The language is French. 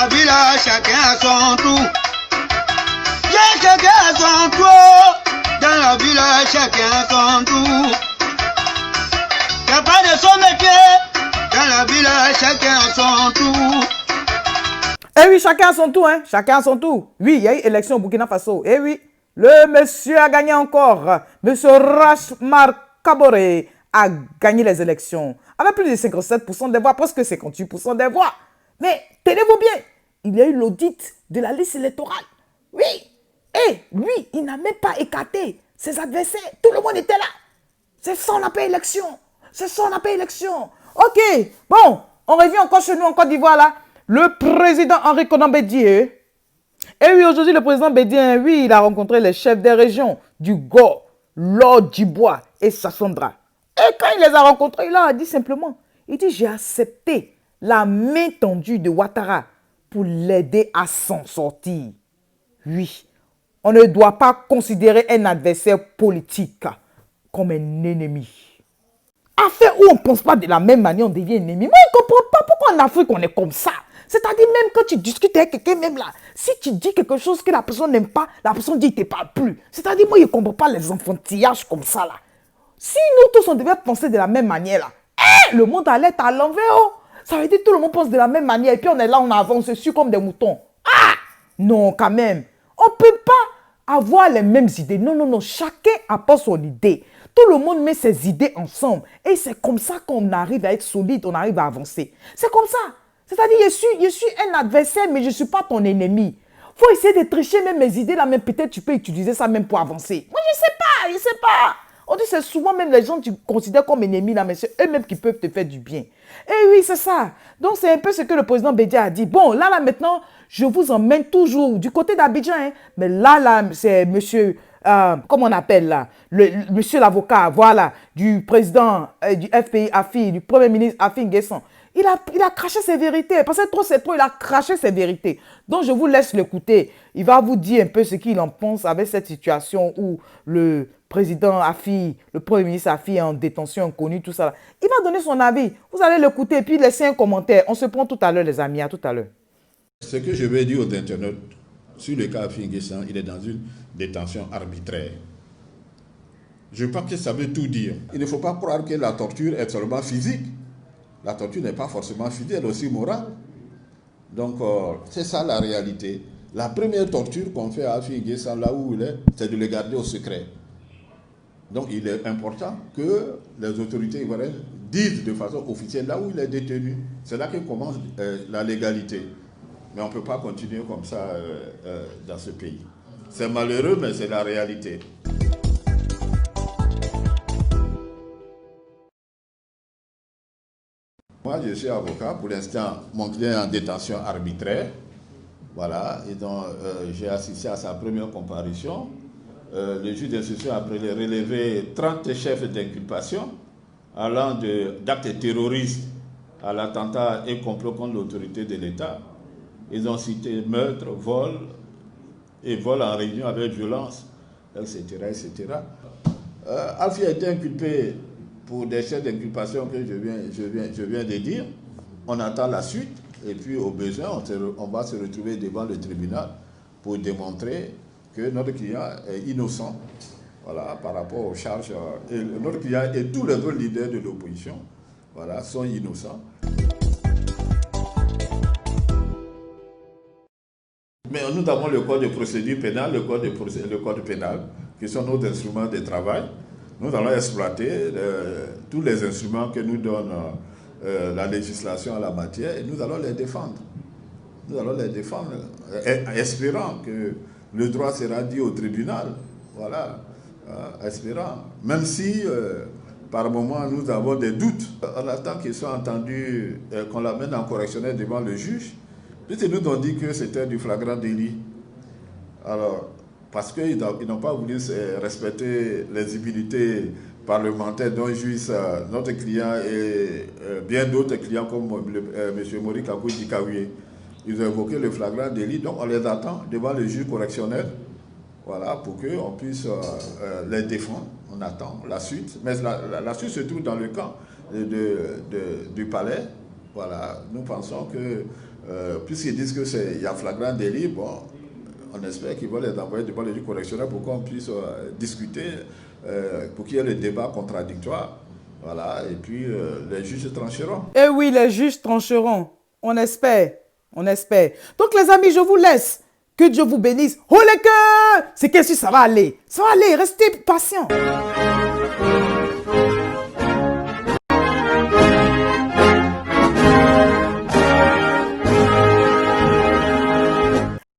la ville, chacun a son tour. Chacun a son tour. Dans la ville, chacun a son tour. Y'a pas de son métier. Dans la ville, chacun a son tour. Eh oui, chacun a son tour, hein. Chacun a son tour. Oui, il y a eu élection au Burkina Faso. Eh oui, le monsieur a gagné encore. Monsieur Rachmar Kaboré a gagné les élections avec plus de 57% des voix, presque 58% des voix. Mais tenez-vous bien, il y a eu l'audit de la liste électorale. Oui, et lui, il n'a même pas écarté ses adversaires. Tout le monde était là. C'est ça, on appelle élection. C'est ça, on appelle élection. Ok, bon, on revient encore chez nous en Côte d'Ivoire là. Le président Henri Konan Bédié. Et oui, aujourd'hui, le président Bédié, oui, il a rencontré les chefs des régions du Go, Lord Dubois et Sassandra. Et quand il les a rencontrés, il leur a dit simplement, il dit, j'ai accepté la main tendue de Ouattara pour l'aider à s'en sortir. Oui, on ne doit pas considérer un adversaire politique comme un ennemi. Affaire où on ne pense pas de la même manière, on devient ennemi. Moi, je ne comprends pas pourquoi en Afrique, on est comme ça. C'est-à-dire, même quand tu discutes avec quelqu'un, même là, si tu dis quelque chose que la personne n'aime pas, la personne dit, il ne te parle plus. C'est-à-dire, moi, je ne comprends pas les enfantillages comme ça, là. Si nous tous, on devait penser de la même manière, là, le monde allait être à l'envers, oh. Ça veut dire que tout le monde pense de la même manière, et puis on est là, on avance dessus comme des moutons. Ah! Non, quand même. On ne peut pas avoir les mêmes idées. Non, non, non. Chacun apporte son idée. Tout le monde met ses idées ensemble. Et c'est comme ça qu'on arrive à être solide, on arrive à avancer. C'est comme ça. C'est-à-dire, je suis un adversaire, mais je ne suis pas ton ennemi. Il faut essayer de tricher même mes idées là, même peut-être tu peux utiliser ça même pour avancer. Moi, je ne sais pas. On dit c'est souvent même les gens que tu considères comme ennemis là, mais c'est eux-mêmes qui peuvent te faire du bien. Et oui, c'est ça. Donc, c'est un peu ce que le président Bédié a dit. Bon, là, maintenant, je vous emmène toujours du côté d'Abidjan. Hein, mais là, c'est monsieur, comment on appelle là, monsieur l'avocat, voilà, du président du FPI AFI, du premier ministre Afi N'Guessan. Il a craché ses vérités. Parce que trop, c'est trop, il a craché ses vérités. Donc, je vous laisse l'écouter. Il va vous dire un peu ce qu'il en pense avec cette situation où le président Afi, le premier ministre Afi est en détention inconnue, tout ça. Là. Il va donner son avis. Vous allez l'écouter et puis laisser un commentaire. On se prend tout à l'heure, les amis. À tout à l'heure. Ce que je vais dire aux internautes sur le cas Afi N'Guessan, il est dans une détention arbitraire. Je pense que ça veut tout dire. Il ne faut pas croire que la torture est seulement physique. La torture n'est pas forcément physique, elle est aussi morale. Donc, c'est ça la réalité. La première torture qu'on fait à Afi N'Guessan, là où il est, c'est de le garder au secret. Donc, il est important que les autorités ivoiriennes disent de façon officielle là où il est détenu. C'est là que commence la légalité. Mais on ne peut pas continuer comme ça dans ce pays. C'est malheureux, mais c'est la réalité. Moi, je suis avocat. Pour l'instant, mon client est en détention arbitraire. Voilà. Et donc, j'ai assisté à sa première comparution. Le juge d'instruction a relevé 30 chefs d'inculpation allant d'actes terroristes à l'attentat et complot contre l'autorité de l'État. Ils ont cité meurtre, vol et vol en réunion avec violence, etc. etc. Afi a été inculpé pour des chefs d'inculpation que je viens de dire. On attend la suite et puis au besoin, on va se retrouver devant le tribunal pour démontrer que notre client est innocent, voilà, par rapport aux charges. Et notre client et tous les autres leaders de l'opposition, voilà, sont innocents. Mais nous avons le code de procédure pénale, le code pénal, qui sont nos instruments de travail. Nous allons exploiter tous les instruments que nous donne la législation en la matière et nous allons les défendre. Nous allons les défendre, espérant que le droit sera dit au tribunal. Voilà, espérant. Même si, par moment, nous avons des doutes. On attend qu'ils soient entendus, qu'on l'amène en correctionnel devant le juge. Puisqu'ils nous ont dit que c'était du flagrant délit. Alors, parce qu'ils n'ont pas voulu respecter les immunités parlementaires dont jouissent notre client et bien d'autres clients comme M. Mori Kakou Dikaouye. Ils ont évoqué le flagrant délit, donc on les attend devant le juge correctionnel, voilà, pour qu'on puisse les défendre. On attend la suite, mais la suite se trouve dans le camp du palais. Voilà, nous pensons que puisqu'ils disent qu'il y a flagrant délit, bon, on espère qu'ils vont les envoyer devant le juge correctionnel pour qu'on puisse discuter, pour qu'il y ait le débat contradictoire. Voilà, et puis les juges trancheront. Eh oui, les juges trancheront. On espère. On espère. Donc les amis, je vous laisse. Que Dieu vous bénisse. Oh les cœurs! C'est que si ça va aller. Ça va aller. Restez patients.